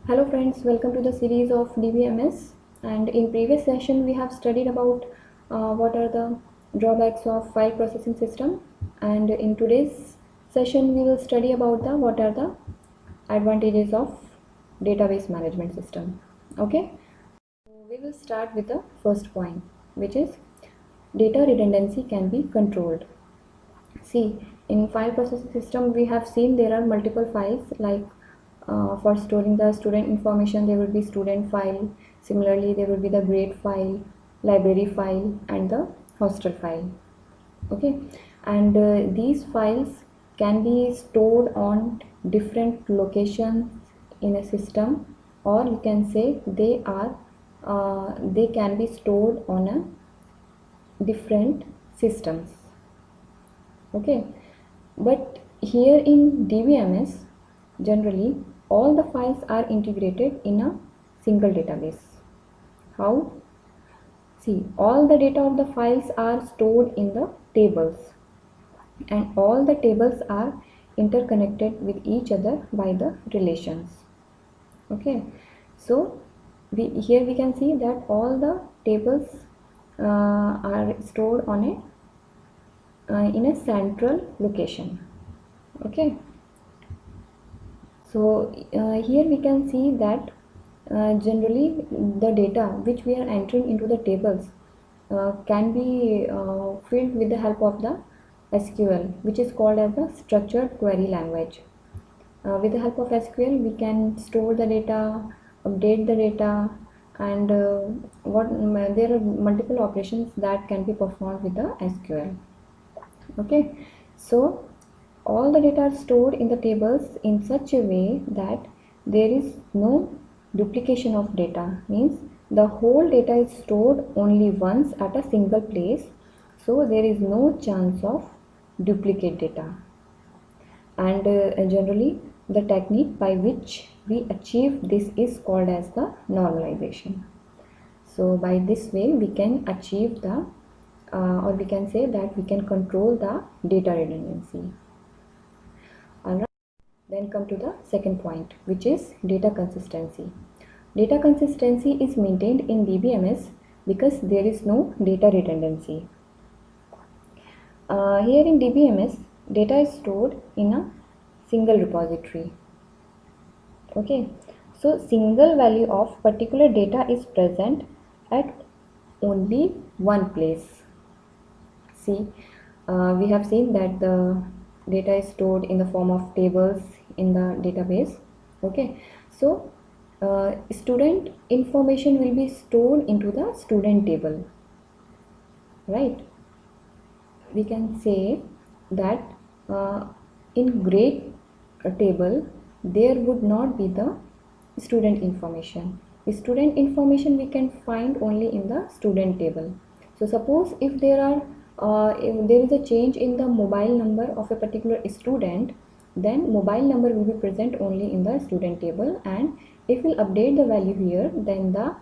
Hello friends, welcome to the series of DBMS. And in previous session we have studied about what are the drawbacks of file processing system, and in today's session we will study about the what are the advantages of database management system. Okay, so we will start with the first point, which is data redundancy can be controlled. See, in file processing system, we have seen there are multiple files, like for storing the student information, there will be student file. Similarly, there will be the grade file, library file, and the hostel file. Okay, and these files can be stored on different locations in a system, or you can say they can be stored on a different systems. Okay, but here in DBMS, generally all the files are integrated in a single database. How? See, all the data of the files are stored in the tables, and all the tables are interconnected with each other by the relations. Okay, so here we can see that all the tables are stored on in a central location. Okay, so here we can see that generally the data which we are entering into the tables can be filled with the help of the SQL, which is called as the structured query language. With the help of SQL we can store the data, update the data, and there are multiple operations that can be performed with the SQL. Okay, so all the data are stored in the tables in such a way that there is no duplication of data, means the whole data is stored only once at a single place, so there is no chance of duplicate data. And generally the technique by which we achieve this is called as the normalization. So by this way we can achieve the or we can say that we can control the data redundancy. Alright, then come to the second point, which is data consistency. Data consistency is maintained in DBMS because there is no data redundancy. Here in DBMS, data is stored in a single repository. Okay, so single value of particular data is present at only one place. See, we have seen that the data is stored in the form of tables in the database. Okay, so student information will be stored into the student table, right? We can say that in grade table there would not be the student information. The student information we can find only in the student table. So suppose if there is a change in the mobile number of a particular student, then mobile number will be present only in the student table, and if we'll update the value here, then the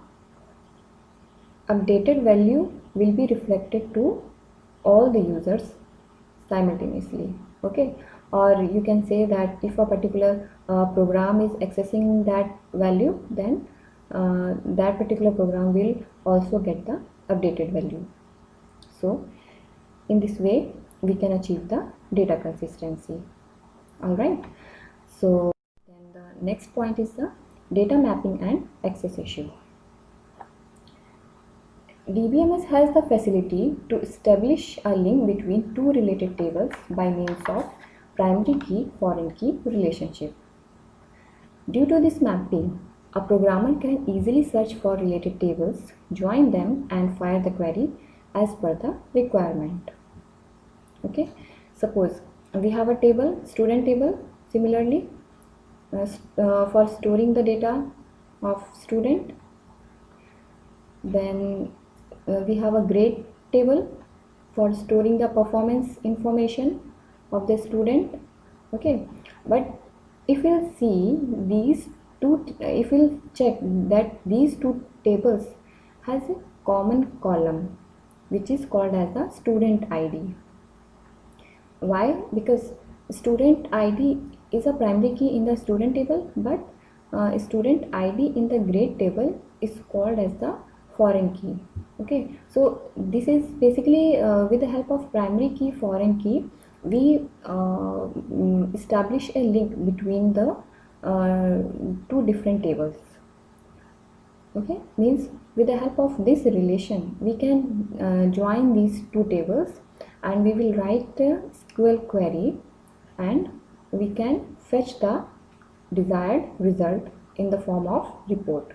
updated value will be reflected to all the users simultaneously. Okay, or you can say that if a particular program is accessing that value, then that particular program will also get the updated value. So in this way we can achieve the data consistency. All right, so then the next point is the data mapping and access issue. DBMS has the facility to establish a link between two related tables by means of primary key foreign key relationship. Due to this mapping, a programmer can easily search for related tables, join them, and fire the query as per the requirement. Okay, suppose we have a table, student table. Similarly, for storing the data of student, then we have a grade table for storing the performance information of the student. Okay, but if we'll see these two, if we'll check that these two tables has a common column which is called as the student ID. Why? Because student ID is a primary key in the student table, but student ID in the grade table is called as the foreign key. Okay, so this is basically with the help of primary key, foreign key, we establish a link between the two different tables. Okay, means with the help of this relation we can join these two tables, and we will write a SQL query, and we can fetch the desired result in the form of report.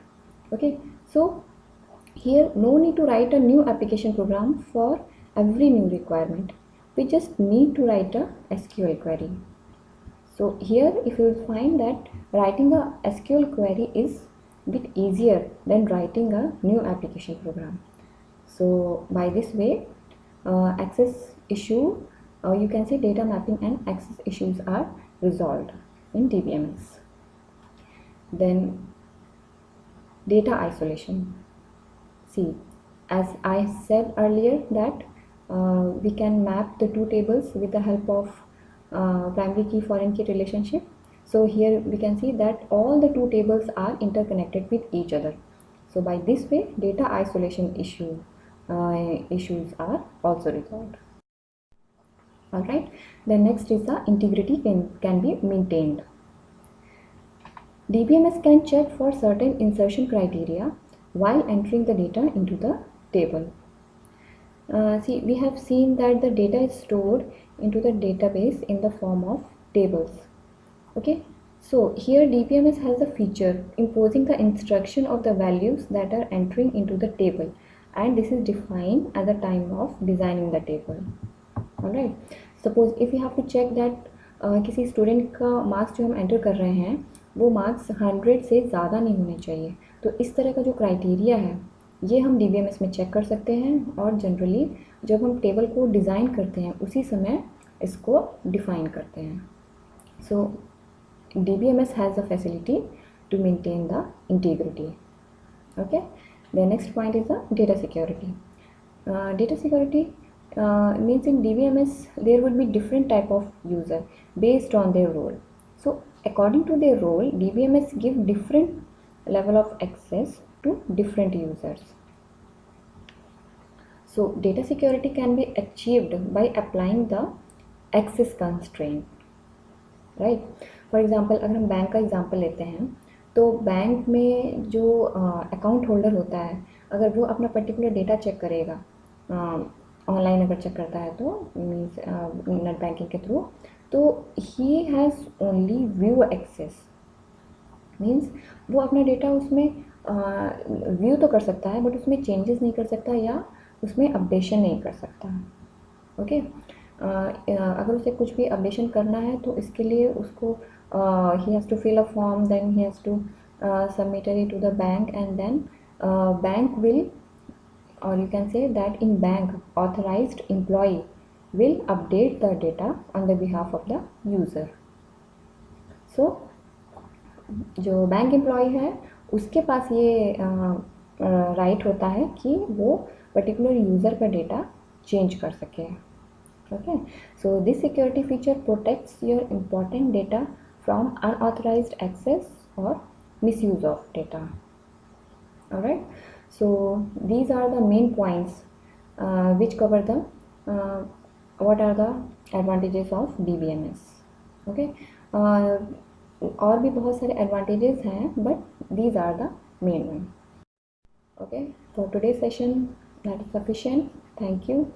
Okay, so here no need to write a new application program for every new requirement. We just need to write a SQL query. So here if you will find that writing a SQL query is a bit easier than writing a new application program. So by this way access issue, you can say data mapping and access issues are resolved in DBMS. Then data isolation. See, as I said earlier that we can map the two tables with the help of primary key foreign key relationship. So here we can see that all the two tables are interconnected with each other. So by this way data isolation issues are also resolved. Alright, the next is the integrity can be maintained. DBMS can check for certain insertion criteria while entering the data into the table. See, we have seen that the data is stored into the database in the form of tables. Okay, so here DBMS has a feature imposing the instruction of the values that are entering into the table, and this is defined at the time of designing the table. Alright, suppose if you have to check that किसी student का marks जो हम enter कर रहे हैं वो marks 100 से ज़्यादा नहीं होने चाहिए, तो इस तरह का जो क्राइटेरिया है ये हम DBMS में चेक कर सकते हैं, और जनरली जब हम टेबल को डिज़ाइन करते हैं उसी समय इसको डिफ़ाइन करते हैं. सो DBMS has the facility to maintain the integrity. Okay, the next point is the data security. Data security means in DBMS there would be different type of user based on their role. So according to their role, DBMS give different level of access to different users. So data security can be achieved by applying the access constraint, right? For example अगर हम bank का example लेते हैं तो bank में जो account holder होता है अगर वो अपना पर्टिकुलर डेटा चेक करेगा ऑनलाइन अगर चेक करता है तो मीन्स नेट बैंकिंग के थ्रू, तो he has only view access, means वो अपना डेटा उसमें व्यू तो कर सकता है बट उसमें चेंजेस नहीं कर सकता या उसमें अपडेशन नहीं कर सकता. ओके, अगर उसे कुछ भी अपडेशन करना है तो इसके लिए उसको he has to fill a form, then he has to submit it to the bank, and then bank will, or you can say that in bank authorized employee will update the data on the behalf of the user. So जो bank employ है उसके पास ये right होता है कि वो particular user का data change कर सके. Okay, so this security feature protects your important data from unauthorized access or misuse of data. Alright, so these are the main points which cover the what are the advantages of DBMS. Okay, और भी बहुत सारे advantages हैं but these are the main one. Okay, for today's session that is sufficient. Thank you.